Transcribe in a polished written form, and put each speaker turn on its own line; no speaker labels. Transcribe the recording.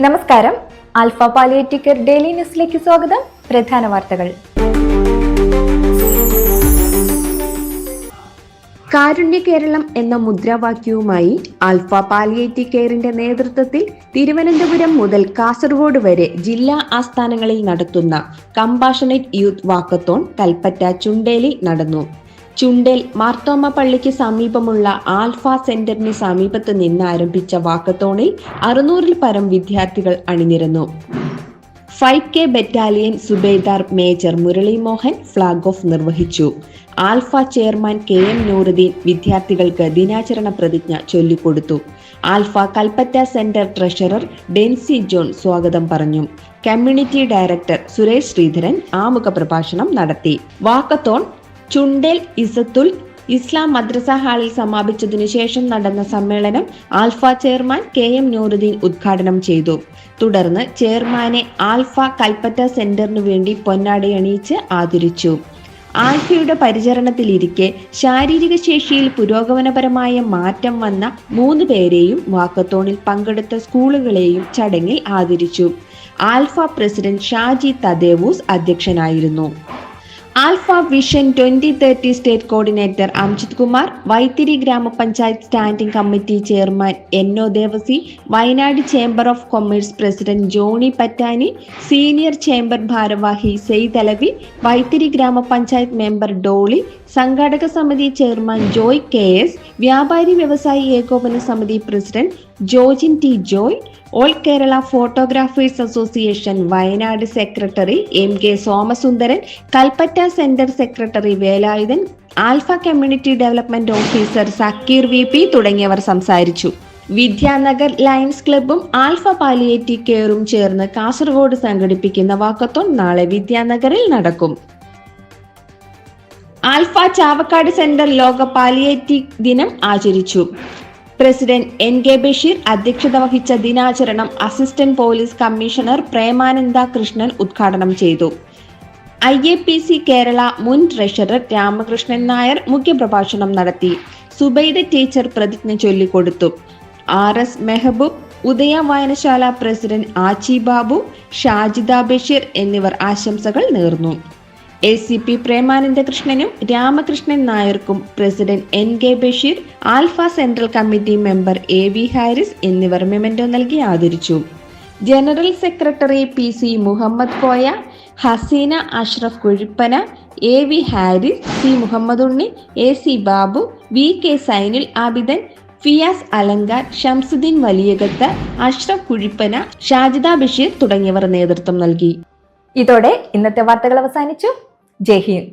നമസ്കാരം. Alpha palliative care daily ന്യൂസിലേക്ക് സ്വാഗതം. പ്രധാന വാർത്തകൾ.
കാരുണ്യ കേരളം എന്ന മുദ്രാവാക്യവുമായി ആൽഫ പാലിയേറ്റീവ് കെയറിന്റെ നേതൃത്വത്തിൽ തിരുവനന്തപുരം മുതൽ കാസർഗോഡ് വരെ ജില്ലാ ആസ്ഥാനങ്ങളിൽ നടത്തുന്ന കമ്പാഷനേറ്റ് യൂത്ത് വാക്കത്തോൺ കൽപ്പറ്റ ചുണ്ടേലിൽ നടന്നു. ചുണ്ടേൽ മാർത്തോമ പള്ളിക്ക് സമീപമുള്ള ആൽഫ സെന്ററിന് സമീപത്ത് നിന്ന് ആരംഭിച്ച വാക്കത്തോണിൽ 600-ൽ പരം വിദ്യാർത്ഥികൾ അണിനിരന്നു. 5K battalion subedar major Murali Mohan flag off നിർവഹിച്ചു. ആൽഫ ചെയർമാൻ KM നൂറുദ്ദീൻ വിദ്യാർത്ഥികൾക്ക് ദിനാചരണ പ്രതിജ്ഞ ചൊല്ലിക്കൊടുത്തു. Alpha Kalpetta centre treasurer Dency John സ്വാഗതം പറഞ്ഞു. കമ്മ്യൂണിറ്റി ഡയറക്ടർ സുരേഷ് ശ്രീധരൻ ആമുഖ പ്രഭാഷണം നടത്തി. വാക്കത്തോൺ ചുണ്ടേൽ ഇസത്തുൽ ഇസ്ലാം മദ്രസ ഹാളിൽ സമാപിച്ചതിനു ശേഷം നടന്ന സമ്മേളനം ആൽഫ ചെയർമാൻ KM നൂറുദ്ദീൻ ഉദ്ഘാടനം ചെയ്തു. തുടർന്ന് ചെയർമാനെ ആൽഫ കൽപ്പറ്റ സെന്ററിനു വേണ്ടി പൊന്നാടയണിയിച്ച് ആദരിച്ചു. ആൽഫയുടെ പരിചരണത്തിലിരിക്കെ ശാരീരിക ശേഷിയിൽ പുരോഗമനപരമായ മാറ്റം വന്ന 3 പേരെയും വാക്കത്തോണിൽ പങ്കെടുത്ത സ്കൂളുകളെയും ചടങ്ങിൽ ആദരിച്ചു. ആൽഫ പ്രസിഡന്റ് ഷാജി തദേവൂസ് അധ്യക്ഷനായിരുന്നു. Alpha vision 2030 state coordinator Amjith Kumar, Vythiri ഗ്രാമപഞ്ചായത്ത് standing committee chairman NO Devassy, Wayanad chamber of commerce president Johny Pattani, senior chamber ഭാരവാഹി സെയ്ദ് അലവി, വൈത്തിരി ഗ്രാമപഞ്ചായത്ത് മെമ്പർ ഡോളി, സംഘാടക സമിതി ചെയർമാൻ ജോയ് KS, വ്യാപാരി വ്യവസായി ഏകോപന സമിതി president Jojin T Joy, all Kerala photographers association Wayanad secretary MK Somasundaran, Kalpetta centre secretary Velayudhan, Alpha community development officer Sakeer VP തുടങ്ങിയവർ സംസാരിച്ചു. വിദ്യാനഗർ ലയൺസ് ക്ലബ്ബും ആൽഫ പാലിയേറ്റീവ് കെയറും ചേർന്ന് കാസർഗോഡ് സംഘടിപ്പിക്കുന്ന വാക്കത്തോൺ നാളെ വിദ്യാനഗറിൽ നടക്കും. ആൽഫ ചാവക്കാട് സെന്റർ ലോക പാലിയേറ്റീവ് ദിനം ആചരിച്ചു. പ്രസിഡന്റ് NK ബഷീർ അധ്യക്ഷത വഹിച്ച ദിനാചരണം assistant police commissioner Premananda Krishnan ഉദ്ഘാടനം ചെയ്തു. IAPC കേരള മുൻ ട്രഷറർ രാമകൃഷ്ണൻ നായർ മുഖ്യപ്രഭാഷണം നടത്തി. സുബൈദ ടീച്ചർ പ്രതിജ്ഞ ചൊല്ലിക്കൊടുത്തു. RS മെഹബൂബ്, ഉദയ വായനശാല പ്രസിഡന്റ് ആച്ചി ബാബു, ഷാജിദ ബഷീർ എന്നിവർ ആശംസകൾ നേർന്നു. ACP പ്രേമാനന്ദ കൃഷ്ണനും രാമകൃഷ്ണൻ നായർക്കും president NK Basheer, Alpha central committee member AV Haris എന്നിവർ മെമന്റോ നൽകി ആദരിച്ചു. General secretary PC Muhammad Koya, Haseena Ashraf Kuzhippana, AV Haris, C Muhammad Unni, AC Babu, VK Zainul Abidan, Fiyas Alankar, Shamsuddin Valiyakath, Ashraf Kuzhippana, Shajida Basheer തുടങ്ങിയവർ നേതൃത്വം നൽകി.
ഇതോടെ ഇന്നത്തെ വാർത്തകൾ അവസാനിച്ചു. ജയ് ഹിന്ദ്.